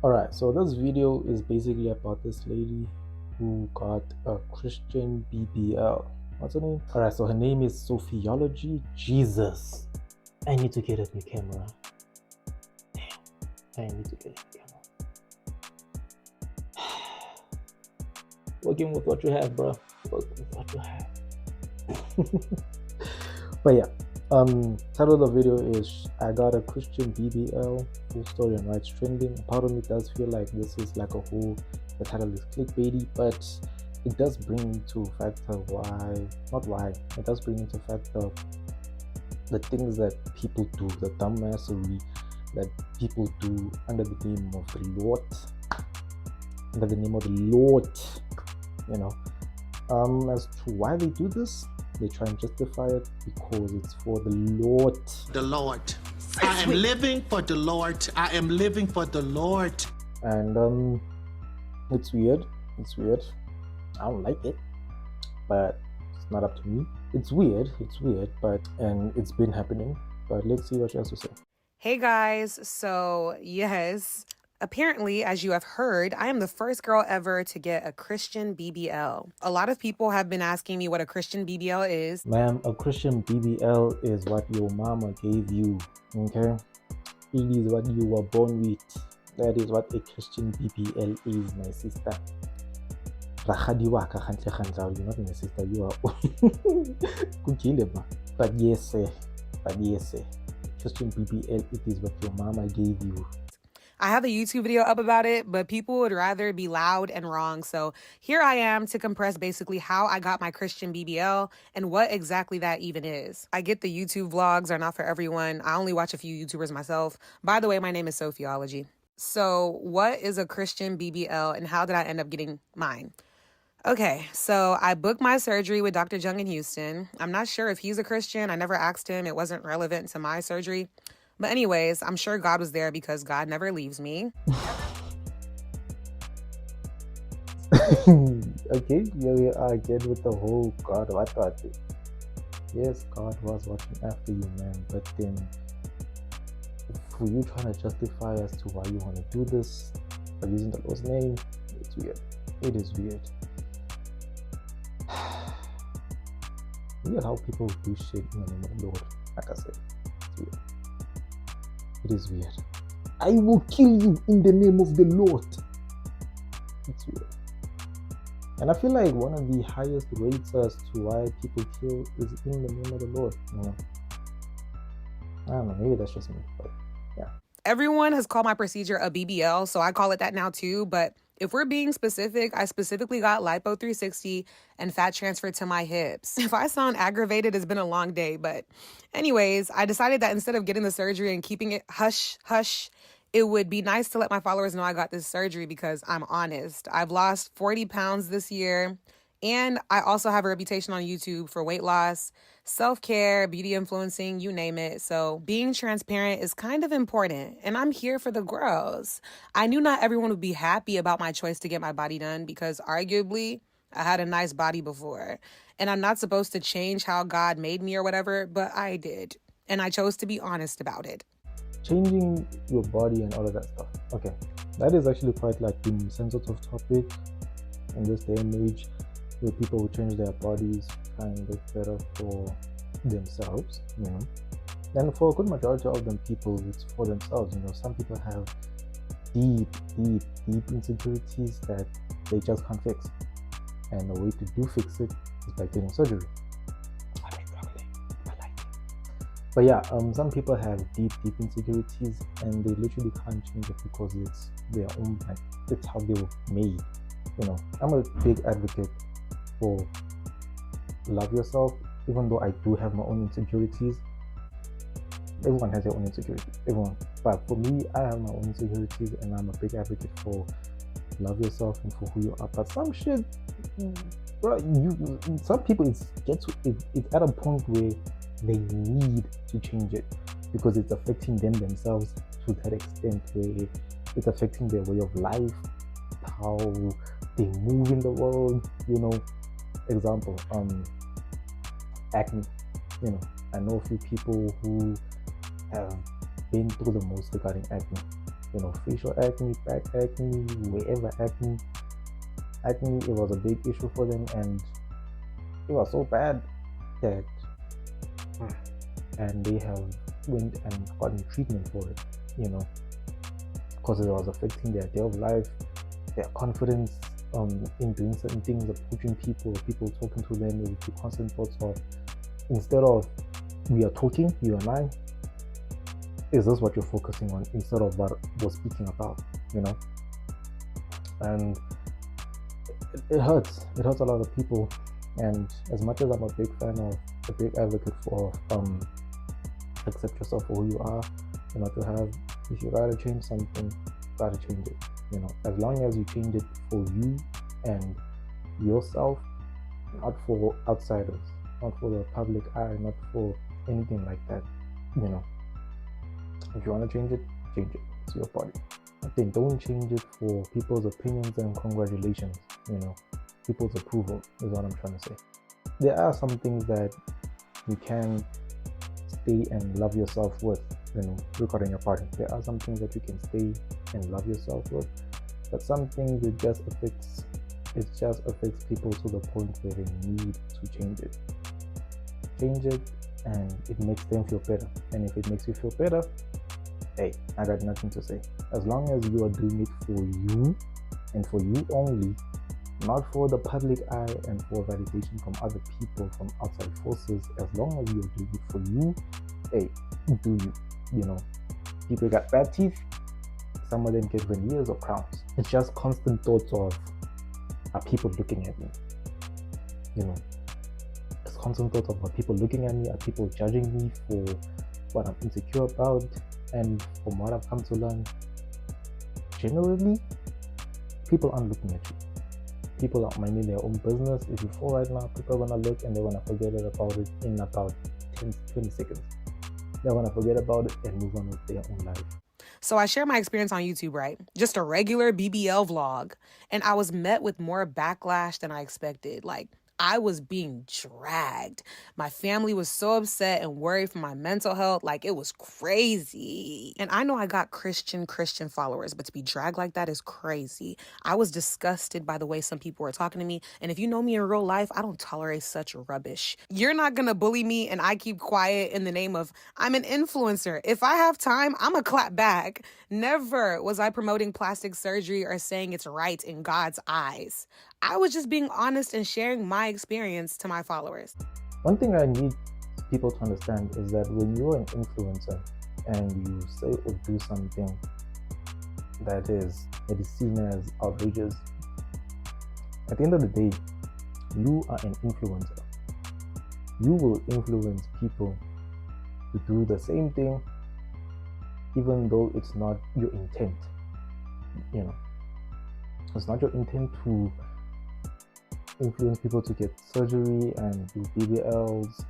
Alright, so this video is basically about this lady who got a Christian BBL. What's her name? Alright, so her name is Sophiology. Jesus. I need to get a new camera. Damn. I need to get a new camera. Working with what you have, bro. Work with what you have. But yeah. Title of the video is I got a Christian BBL, full story on why it's trending. Part of me does feel like this is like the title is clickbaity, but it does bring into factor it does bring into factor the things that people do, the dumbassery that people do under the name of the Lord, you know. As to why they do this, they try and justify it because it's for the Lord. The Lord. I am living for the Lord. I am living for the Lord. And it's weird. I don't like it, but it's not up to me. It's weird, and it's been happening. But let's see what she has to say. Hey guys, so yes, apparently, as you have heard, I am the first girl ever to get a Christian BBL. A lot of people have been asking me what a Christian BBL is. Ma'am, a Christian BBL is what your mama gave you, okay? It is what you were born with. That is what a Christian BBL is, my sister. You're not my sister, you are. But yes, Christian BBL, it is what your mama gave you. I have a YouTube video up about it, but people would rather be loud and wrong. So here I am to compress basically how I got my Christian BBL and what exactly that even is. I get the YouTube vlogs are not for everyone. I only watch a few YouTubers myself. By the way, my name is Sophiology. So what is a Christian BBL and how did I end up getting mine? Okay, so I booked my surgery with Dr. Jung in Houston. I'm not sure if he's a Christian. I never asked him. It wasn't relevant to my surgery. But anyways, I'm sure God was there because God never leaves me. Okay, here we are again with the whole God. What thought you? Yes, God was watching after you, man. But then, for you trying to justify as to why you want to do this by using the Lord's name, it's weird. It is weird. Weird how people do shit in the name of the Lord. Like I said, it's weird. It is weird. I will kill you in the name of the Lord. It's weird. And I feel like one of the highest rates as to why people kill is in the name of the Lord. You know? I don't know, maybe that's just me, but yeah. Everyone has called my procedure a BBL, so I call it that now too. But if we're being specific, I specifically got Lipo 360 and fat transfer to my hips. If I sound aggravated, it's been a long day. But anyways, I decided that instead of getting the surgery and keeping it hush, hush, it would be nice to let my followers know I got this surgery because I'm honest. I've lost 40 pounds this year. And I also have a reputation on YouTube for weight loss, self-care, beauty influencing, you name it. So being transparent is kind of important. And I'm here for the girls. I knew not everyone would be happy about my choice to get my body done because arguably I had a nice body before. And I'm not supposed to change how God made me or whatever, but I did. And I chose to be honest about it. Changing your body and all of that stuff. Okay. That is actually quite like the sensitive topic in this day and age, where people will change their bodies, try and look better for themselves, you know. And for a good majority of them people, it's for themselves, you know. Some people have deep insecurities that they just can't fix. And the way to do fix it is by getting surgery. I'm struggling, I like it. But yeah, some people have deep insecurities and they literally can't change it because it's their own, like, it's how they were made. You know, I'm a big advocate for love yourself, even though I do have my own insecurities. Everyone has their own insecurities, everyone. But for me, I have my own insecurities and I'm a big advocate for love yourself and for who you are. But some shit, bro, some people, it's at a point where they need to change it because it's affecting themselves to that extent where it's affecting their way of life, how they move in the world, you know. Example, acne. You know, I know a few people who have been through the most regarding acne. facial acne, back acne, wherever acne. Acne, it was a big issue for them, and it was so bad that and they have went and gotten treatment for it, because it was affecting their day of life, their confidence in doing certain things, approaching people talking to them. It would be constant thoughts of, instead of we are talking, you and I, is this what you're focusing on instead of what we're speaking about, and it hurts a lot of people. And as much as I'm a big advocate for accept yourself for who you are, if you gotta change something, gotta change it, as long as you change it for you and yourself, not for outsiders, not for the public eye, not for anything like that. If you want to change it, it's your body. But then don't change it for people's opinions and congratulations, people's approval is what I'm trying to say. There are some things that you can stay and love yourself with, regarding your body. There are some things that you can stay and love yourself with, but some things it just affects people to the point where they need to change it. Change it, and it makes them feel better. And if it makes you feel better, hey, I got nothing to say. As long as you are doing it for you and for you only, not for the public eye and for validation from other people, from outside forces. As long as you're doing it for you, hey, do you. People got bad teeth, some of them get veneers or crowns. It's just constant thoughts of, are people looking at me? It's constant thoughts of, are people looking at me? Are people judging me for what I'm insecure about? And from what I've come to learn, generally, people aren't looking at you. People are minding their own business. If you fall right now, people are going to look and they're going to forget about it in about 10-20 seconds. They're going to forget about it and move on with their own life. So I share my experience on YouTube, right? Just a regular BBL vlog. And I was met with more backlash than I expected. Like, I was being dragged. My family was so upset and worried for my mental health. Like, it was crazy. And I know I got Christian followers, but to be dragged like that is crazy. I was disgusted by the way some people were talking to me. And if you know me in real life, I don't tolerate such rubbish. You're not gonna bully me and I keep quiet in the name of I'm an influencer. If I have time, I'ma clap back. Never was I promoting plastic surgery or saying it's right in God's eyes. I was just being honest and sharing my experience to my followers. One thing I need people to understand is that when you're an influencer and you say or do something that is seen as outrageous, at the end of the day, you are an influencer. You will influence people to do the same thing, even though it's not your intent. It's not your intent to influence people to get surgery and do BBLs,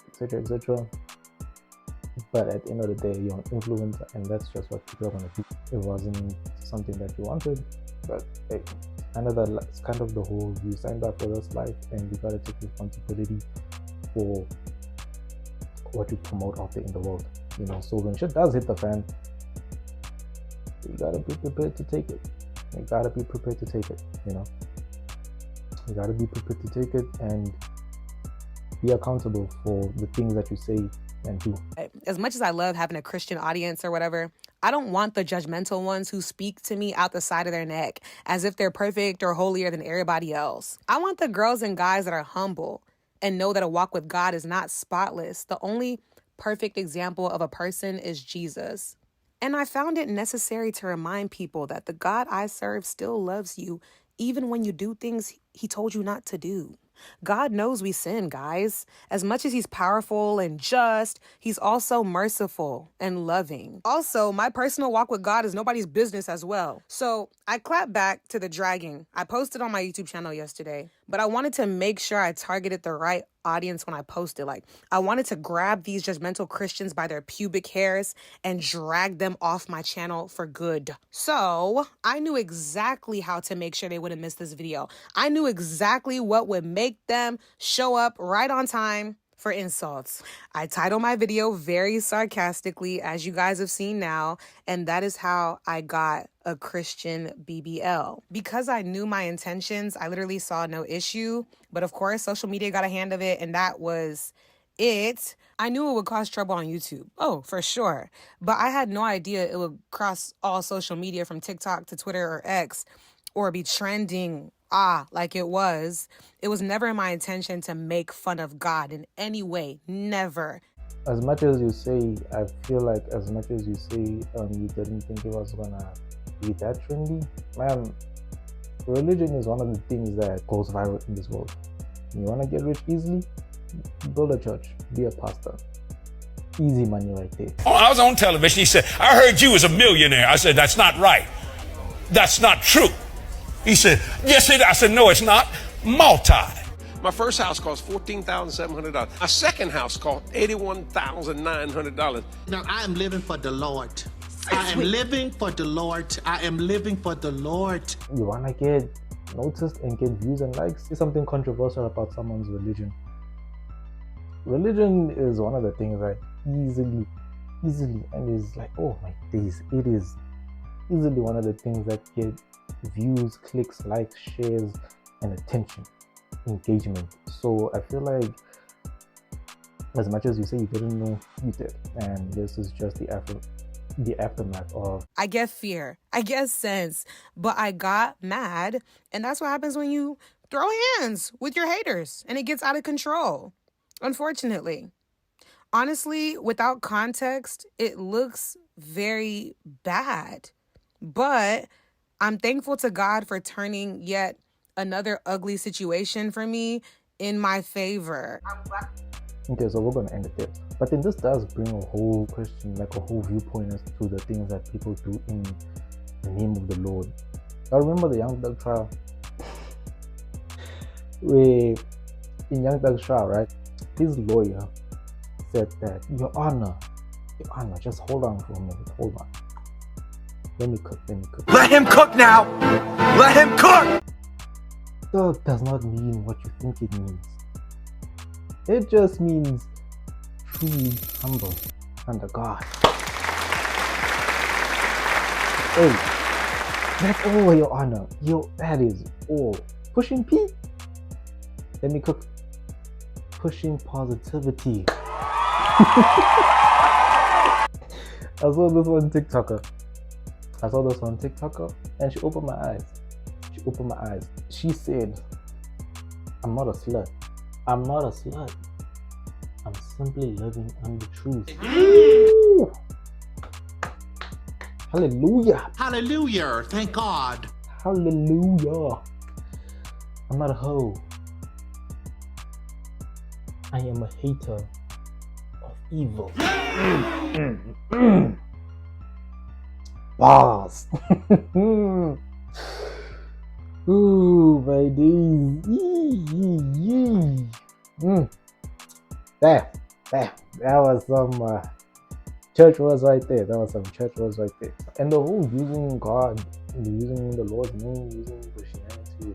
etc. But at the end of the day, you're an influencer, and that's just what people are going to do. It wasn't something that you wanted, but hey, it's kind of the whole, you signed up for this life and you got to take responsibility for what you promote out there in the world. So when shit does hit the fan, you got to be prepared to take it. You got to be prepared to take it, You got to be prepared to take it and be accountable for the things that you say and do. As much as I love having a Christian audience or whatever, I don't want the judgmental ones who speak to me out the side of their neck as if they're perfect or holier than everybody else. I want the girls and guys that are humble and know that a walk with God is not spotless. The only perfect example of a person is Jesus. And I found it necessary to remind people that the God I serve still loves you, even when you do things he told you not to do. God knows we sin, guys. As much as he's powerful and just, he's also merciful and loving. Also, my personal walk with God is nobody's business as well. So I clap back to the dragging. I posted on my YouTube channel yesterday, but I wanted to make sure I targeted the right audience when I posted. Like, I wanted to grab these judgmental Christians by their pubic hairs and drag them off my channel for good. So I knew exactly how to make sure they wouldn't miss this video. I knew exactly what would make them show up right on time for insults. I title my video very sarcastically, as you guys have seen now, and that is how I got a Christian BBL. Because I knew my intentions, I literally saw no issue, but of course, social media got a hand of it, and that was it. I knew it would cause trouble on YouTube. Oh, for sure. But I had no idea it would cross all social media from TikTok to Twitter or X or be trending like it was. It was never my intention to make fun of God in any way. Never. As much as you say, I feel like as much as you say you didn't think it was gonna be that trendy, man, religion is one of the things that goes viral in this world. You wanna get rich easily? Build a church, be a pastor. Easy money right there. Oh, I was on television. He said, I heard you was a millionaire. I said, that's not right. That's not true. He said, yes, it is. I said, no, it's not. Multi. My first house cost $14,700. My second house cost $81,900. Now, I am living for the Lord. I am living for the Lord. I am living for the Lord. You want to get noticed and get views and likes? Say something controversial about someone's religion. Religion is one of the things that easily, and is like, oh my days, it is easily one of the things that get views, clicks, likes, shares, and attention, engagement. So I feel like as much as you say you didn't know, you did, and this is just the aftermath of. I get fear, I get sense, but I got mad, and that's what happens when you throw hands with your haters and it gets out of control, unfortunately. Honestly, without context, it looks very bad, but I'm thankful to God for turning yet another ugly situation for me in my favor. Okay, so we're going to end it there. But then this does bring a whole question, like a whole viewpoint as to the things that people do in the name of the Lord. I remember the Young Thug trial. In Young Thug's trial, right? His lawyer said that, Your Honor, just hold on for a minute, hold on. Let me cook. Let him cook now! Let him cook! That does not mean what you think it means. It just means truly humble under God. Hey, that's all, Your Honor. That is all. Pushing P. Let me cook. Pushing positivity. I saw this one TikToker, and she opened my eyes. She said, I'm not a slut. I'm simply living under truth. Hallelujah. Hallelujah. Thank God. Hallelujah. I'm not a hoe. I am a hater of evil. Bars. Ooh, my days. That was some church words right there. And the whole using God, using the Lord's name, using Christianity,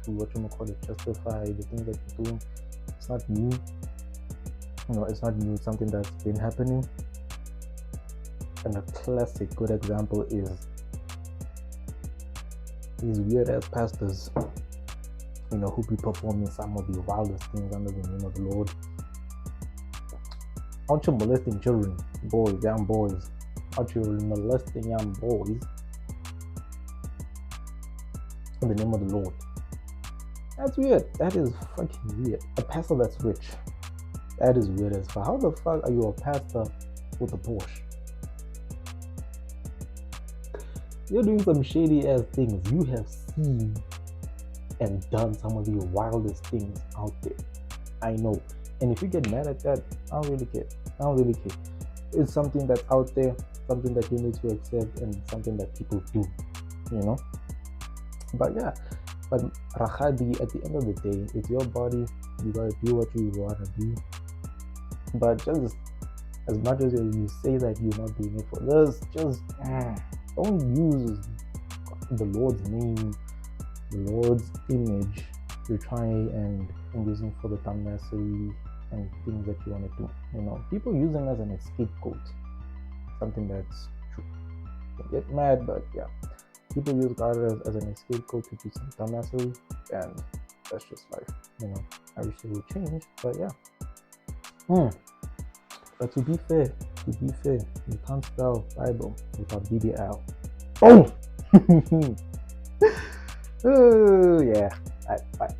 religion to justify the things that you're doing. It's not new. It's not new. It's something that's been happening. And a classic good example is these weird ass pastors, who be performing some of the wildest things under the name of the Lord. Out here molesting children, young boys. Out here molesting young boys in the name of the Lord. That's weird. That is fucking weird. A pastor that's rich. That is weird as fuck. How the fuck are you a pastor with a Porsche? You're doing some shady ass things. You have seen and done some of the wildest things out there. I know. And if you get mad at that, I don't really care. It's something that's out there, something that you need to accept, and something that people do, But yeah, but Rahadi, at the end of the day, it's your body. You gotta do what you wanna do. But just as much as you say that you're not doing it for this, just don't use the Lord's name, the Lord's image to try and use it for the unnecessary and things that you want to do. You know, people use them as an scapegoat, something that's true. You can get mad, but yeah, people use God as an scapegoat to do some dumbassery, and that's just life. You know, I wish it would change, but yeah. But to be fair, you can't spell Bible without BBL. Boom! Oh yeah. Bye.